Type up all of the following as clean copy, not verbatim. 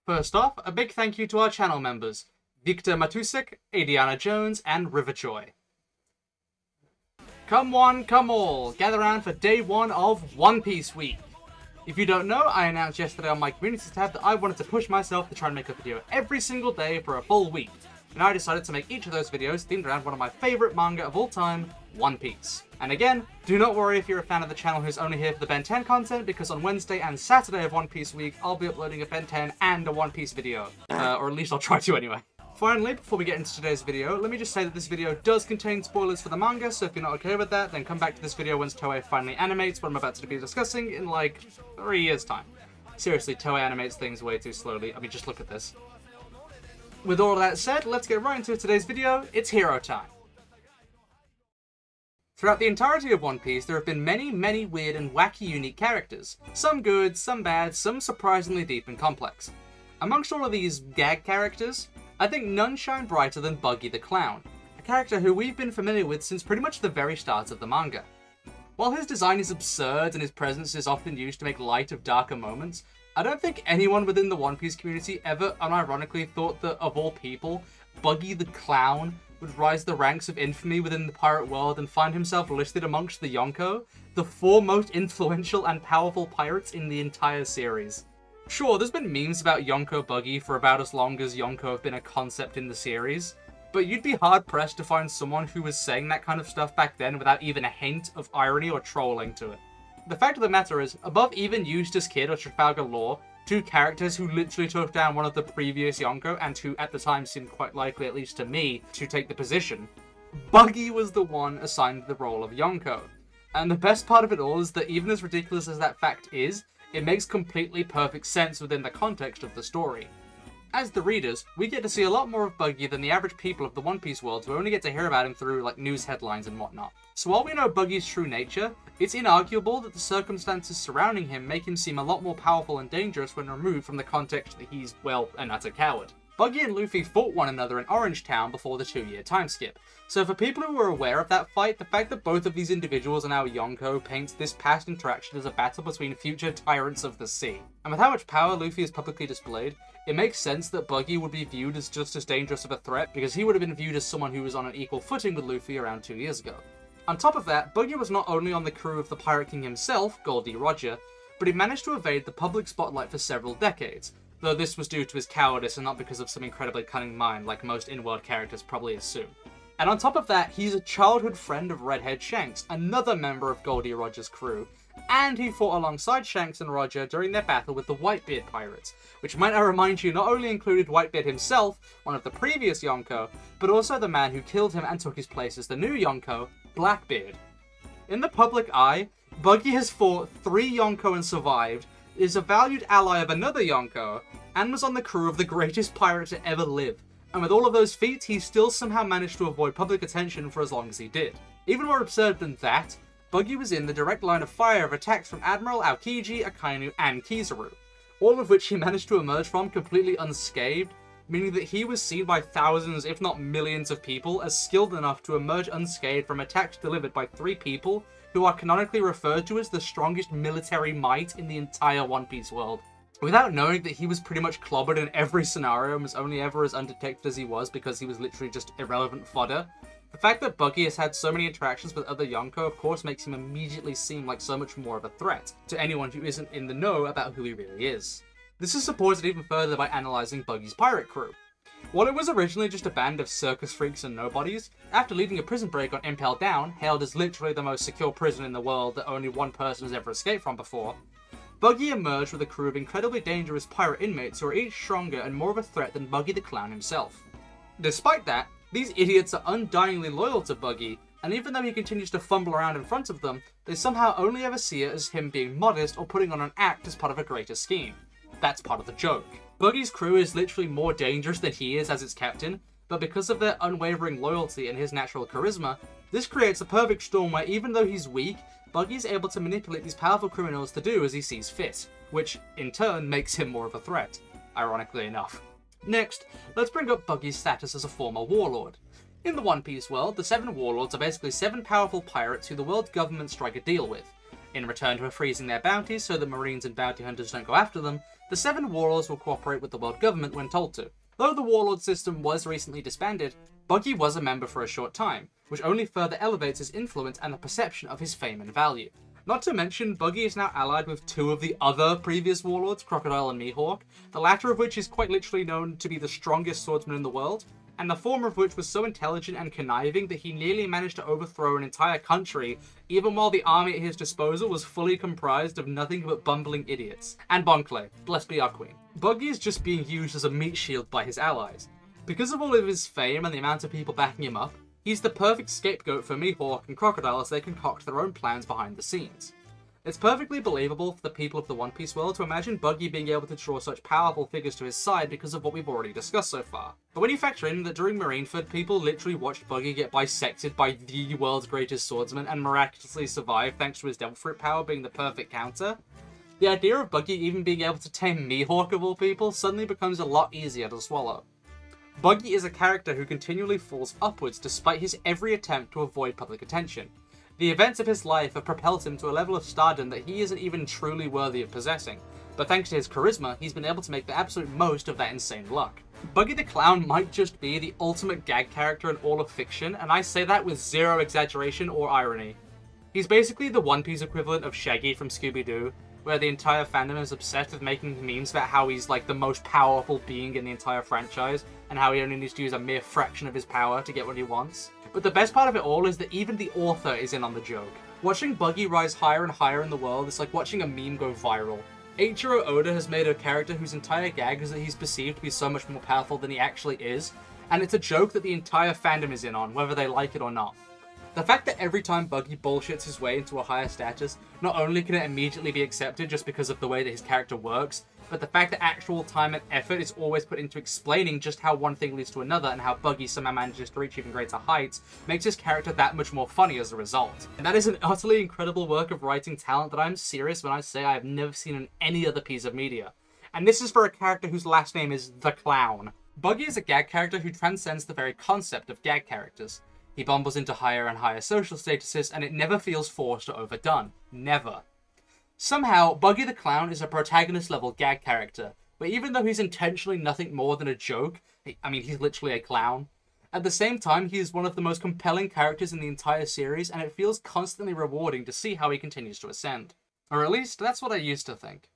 First off, a big thank you to our channel members, Victor Matusik, Adriana Jones, and Riverjoy. Come one, come all, gather round for day one of One Piece Week. If you don't know, I announced yesterday on my community tab that I wanted to push myself to try and make a video every single day for a full week. And I decided to make each of those videos themed around one of my favourite manga of all time, One Piece. And again, do not worry if you're a fan of the channel who's only here for the Ben 10 content, because on Wednesday and Saturday of One Piece Week, I'll be uploading a Ben 10 and a One Piece video. Or at least I'll try to anyway. Finally, before we get into today's video, let me just say that this video does contain spoilers for the manga, so if you're not okay with that, then come back to this video once Toei finally animates what I'm about to be discussing in like 3 years' time. Seriously, Toei animates things way too slowly. I mean, just look at this. With all of that said, let's get right into today's video. It's hero time. Throughout the entirety of One Piece, there have been many weird and wacky unique characters. Some good, some bad, some surprisingly deep and complex. Amongst all of these gag characters, I think none shine brighter than Buggy the Clown, a character who we've been familiar with since pretty much the very start of the manga. While his design is absurd and his presence is often used to make light of darker moments, I don't think anyone within the One Piece community ever unironically thought that, of all people, Buggy the Clown would rise the ranks of infamy within the pirate world and find himself listed amongst the Yonko, the 4 most influential and powerful pirates in the entire series. Sure, there's been memes about Yonko Buggy for about as long as Yonko have been a concept in the series, but you'd be hard-pressed to find someone who was saying that kind of stuff back then without even a hint of irony or trolling to it. The fact of the matter is, above even Eustace Kid or Trafalgar Law, 2 characters who literally took down one of the previous Yonko, and who at the time seemed quite likely, at least to me, to take the position, Buggy was the one assigned the role of Yonko. And the best part of it all is that even as ridiculous as that fact is, it makes completely perfect sense within the context of the story. As the readers, we get to see a lot more of Buggy than the average people of the One Piece world who only get to hear about him through like news headlines and whatnot. So while we know Buggy's true nature, it's inarguable that the circumstances surrounding him make him seem a lot more powerful and dangerous when removed from the context that he's, well, an utter coward. Buggy and Luffy fought one another in Orange Town before the 2-year time skip. So for people who are aware of that fight, the fact that both of these individuals are now Yonko paints this past interaction as a battle between future tyrants of the sea. And with how much power Luffy has publicly displayed, it makes sense that Buggy would be viewed as just as dangerous of a threat, because he would have been viewed as someone who was on an equal footing with Luffy around 2 years ago. On top of that, Buggy was not only on the crew of the Pirate King himself, Goldie Roger, but he managed to evade the public spotlight for several decades, though this was due to his cowardice and not because of some incredibly cunning mind like most in-world characters probably assume. And on top of that, he's a childhood friend of Redhead Shanks, another member of Goldie Roger's crew, and he fought alongside Shanks and Roger during their battle with the Whitebeard pirates, which might I remind you not only included Whitebeard himself, one of the previous Yonko, but also the man who killed him and took his place as the new Yonko, Blackbeard. In the public eye, Buggy has fought 3 Yonko and survived, is a valued ally of another Yonko, and was on the crew of the greatest pirate to ever live. And with all of those feats, he still somehow managed to avoid public attention for as long as he did. Even more absurd than that, Buggy was in the direct line of fire of attacks from Admiral Aokiji, Akainu, and Kizaru, all of which he managed to emerge from completely unscathed, meaning that he was seen by thousands, if not millions of people as skilled enough to emerge unscathed from attacks delivered by 3 people who are canonically referred to as the strongest military might in the entire One Piece world. Without knowing that he was pretty much clobbered in every scenario and was only ever as undetected as he was because he was literally just irrelevant fodder, the fact that Buggy has had so many interactions with other Yonko of course makes him immediately seem like so much more of a threat to anyone who isn't in the know about who he really is. This is supported even further by analysing Buggy's pirate crew. While it was originally just a band of circus freaks and nobodies, after leading a prison break on Impel Down, hailed as literally the most secure prison in the world that only one person has ever escaped from before, Buggy emerged with a crew of incredibly dangerous pirate inmates who are each stronger and more of a threat than Buggy the Clown himself. Despite that, these idiots are undyingly loyal to Buggy, and even though he continues to fumble around in front of them, they somehow only ever see it as him being modest or putting on an act as part of a greater scheme. That's part of the joke. Buggy's crew is literally more dangerous than he is as its captain, but because of their unwavering loyalty and his natural charisma, this creates a perfect storm where even though he's weak, Buggy's able to manipulate these powerful criminals to do as he sees fit, which in turn makes him more of a threat, ironically enough. Next, let's bring up Buggy's status as a former warlord. In the One Piece world, the 7 warlords are basically 7 powerful pirates who the world government strike a deal with, In return for freezing their bounties so that Marines and bounty hunters don't go after them, the 7 warlords will cooperate with the world government when told to. Though the warlord system was recently disbanded, Buggy was a member for a short time, which only further elevates his influence and the perception of his fame and value. Not to mention, Buggy is now allied with 2 of the other previous warlords, Crocodile and Mihawk, the latter of which is quite literally known to be the strongest swordsman in the world, and the former of which was so intelligent and conniving that he nearly managed to overthrow an entire country, even while the army at his disposal was fully comprised of nothing but bumbling idiots. And Bon Clay, blessed be our queen. Buggy is just being used as a meat shield by his allies. Because of all of his fame and the amount of people backing him up, he's the perfect scapegoat for Mihawk and Crocodile as they concoct their own plans behind the scenes. It's perfectly believable for the people of the One Piece world to imagine Buggy being able to draw such powerful figures to his side because of what we've already discussed so far. But when you factor in that during Marineford, people literally watched Buggy get bisected by the world's greatest swordsman and miraculously survive thanks to his Devil Fruit power being the perfect counter, the idea of Buggy even being able to tame Mihawk of all people suddenly becomes a lot easier to swallow. Buggy is a character who continually falls upwards despite his every attempt to avoid public attention. The events of his life have propelled him to a level of stardom that he isn't even truly worthy of possessing, but thanks to his charisma, he's been able to make the absolute most of that insane luck. Buggy the Clown might just be the ultimate gag character in all of fiction, and I say that with zero exaggeration or irony. He's basically the One Piece equivalent of Shaggy from Scooby-Doo, where the entire fandom is obsessed with making memes about how he's like the most powerful being in the entire franchise, and how he only needs to use a mere fraction of his power to get what he wants. But the best part of it all is that even the author is in on the joke. Watching Buggy rise higher and higher in the world is like watching a meme go viral. Eiichiro Oda has made a character whose entire gag is that he's perceived to be so much more powerful than he actually is, and it's a joke that the entire fandom is in on, whether they like it or not. The fact that every time Buggy bullshits his way into a higher status, not only can it immediately be accepted just because of the way that his character works, but the fact that actual time and effort is always put into explaining just how one thing leads to another and how Buggy somehow manages to reach even greater heights makes his character that much more funny as a result. And that is an utterly incredible work of writing talent that I'm serious when I say I have never seen in any other piece of media. And this is for a character whose last name is The Clown. Buggy is a gag character who transcends the very concept of gag characters. He bumbles into higher and higher social statuses, and it never feels forced or overdone. Never. Somehow, Buggy the Clown is a protagonist-level gag character, where even though he's intentionally nothing more than a joke, he's literally a clown, at the same time, he is one of the most compelling characters in the entire series, and it feels constantly rewarding to see how he continues to ascend. Or at least, that's what I used to think.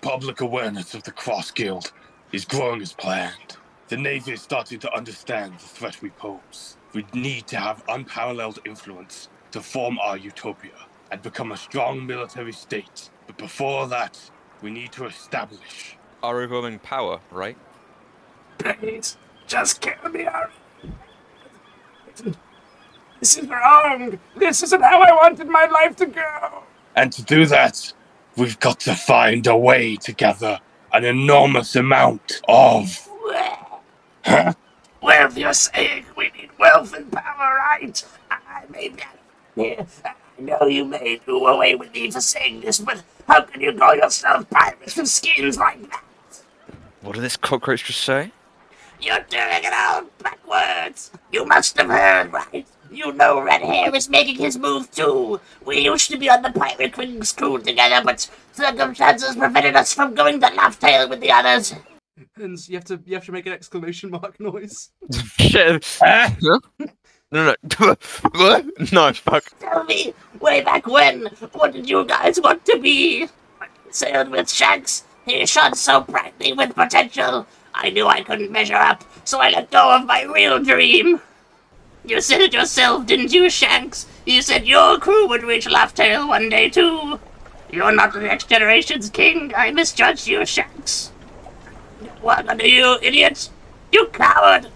Public awareness of the Cross Guild is growing as planned. The Navy is starting to understand the threat we pose. We need to have unparalleled influence to form our utopia and become a strong military state. But before that, we need to establish our overwhelming power, right? Please, just kill me, Aaron. This is wrong. This isn't how I wanted my life to go. And to do that, we've got to find a way to gather an enormous amount of... Huh? Well, if you're saying we need wealth and power, right? I made that. Yeah, I know you may do away with me for saying this, but how can you call yourself pirates with skins like that? What did this cockroach just say? You're doing it all backwards. You must have heard, right? You know Red Hair is making his move too. We used to be on the Pirate Queen's crew together, but circumstances prevented us from going to Laugh Tale with the others. And you have to make an exclamation mark noise. Shit. No. No, fuck. Tell me, way back when, what did you guys want to be? I sailed with Shanks. He shone so brightly with potential. I knew I couldn't measure up, so I let go of my real dream. You said it yourself, didn't you, Shanks? You said your crew would reach Laugh Tale one day, too. You're not the next generation's king. I misjudged you, Shanks. What are you, idiot? You coward!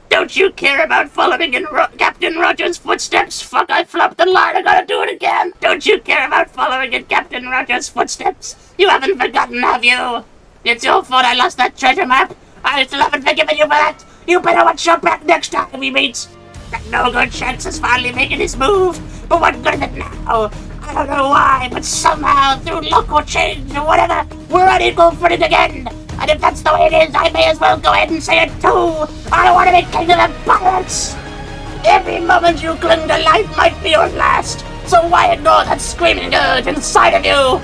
Don't you care about following in Captain Rogers' footsteps? Fuck, I flopped the line, I gotta do it again! Don't you care about following in Captain Rogers' footsteps? You haven't forgotten, have you? It's your fault I lost that treasure map. I still haven't forgiven you for that. You better watch your back next time we meet. That no-good Shanks is finally making his move. But what good is it now? I don't know why, but somehow, through luck or change or whatever, we're on equal footing again. And if that's the way it is, I may as well go ahead and say it too. I want to be king of the pirates. Every moment you cling to life might be your last, so why ignore that screaming urge inside of you?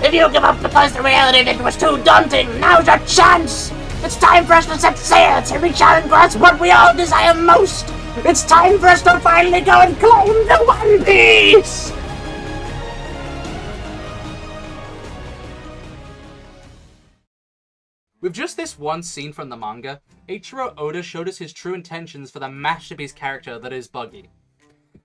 If you give up because the reality of it was too daunting, now's your chance! It's time for us to set sail to reach out and grasp what we all desire most! It's time for us to finally go and claim the One Piece! With just this one scene from the manga, Eiichiro Oda showed us his true intentions for the masterpiece character that is Buggy.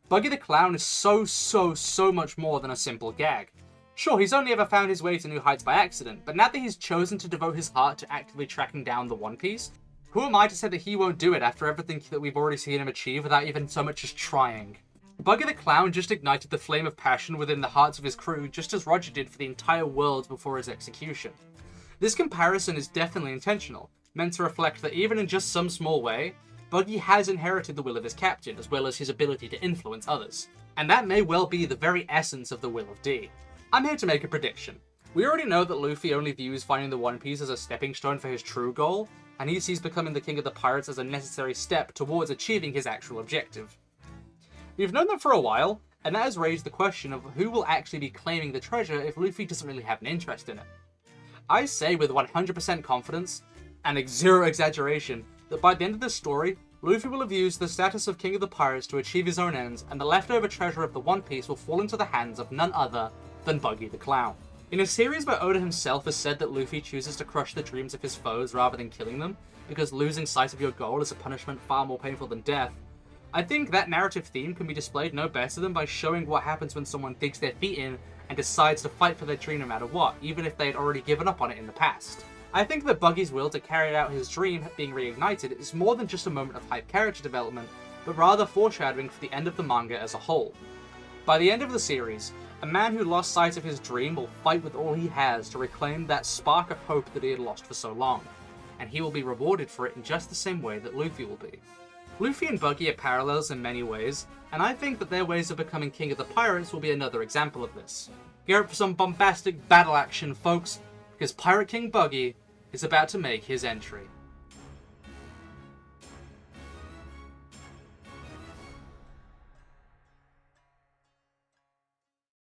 Buggy the Clown is so much more than a simple gag. Sure, he's only ever found his way to new heights by accident, but now that he's chosen to devote his heart to actively tracking down the One Piece, who am I to say that he won't do it after everything that we've already seen him achieve without even so much as trying? Buggy the Clown just ignited the flame of passion within the hearts of his crew just as Roger did for the entire world before his execution. This comparison is definitely intentional, meant to reflect that even in just some small way, Buggy has inherited the will of his captain as well as his ability to influence others. And that may well be the very essence of the will of D. I'm here to make a prediction. We already know that Luffy only views finding the One Piece as a stepping stone for his true goal, and he sees becoming the King of the Pirates as a necessary step towards achieving his actual objective. We've known that for a while, and that has raised the question of who will actually be claiming the treasure if Luffy doesn't really have an interest in it. I say with 100% confidence, and zero exaggeration, that by the end of this story, Luffy will have used the status of King of the Pirates to achieve his own ends, and the leftover treasure of the One Piece will fall into the hands of none other than Buggy the Clown. In a series where Oda himself has said that Luffy chooses to crush the dreams of his foes rather than killing them, because losing sight of your goal is a punishment far more painful than death, I think that narrative theme can be displayed no better than by showing what happens when someone digs their feet in and decides to fight for their dream no matter what, even if they had already given up on it in the past. I think that Buggy's will to carry out his dream being reignited is more than just a moment of hype character development, but rather foreshadowing for the end of the manga as a whole. By the end of the series, a man who lost sight of his dream will fight with all he has to reclaim that spark of hope that he had lost for so long, and he will be rewarded for it in just the same way that Luffy will be. Luffy and Buggy are parallels in many ways, and I think that their ways of becoming King of the Pirates will be another example of this. Gear up for some bombastic battle action, folks, because Pirate King Buggy is about to make his entry.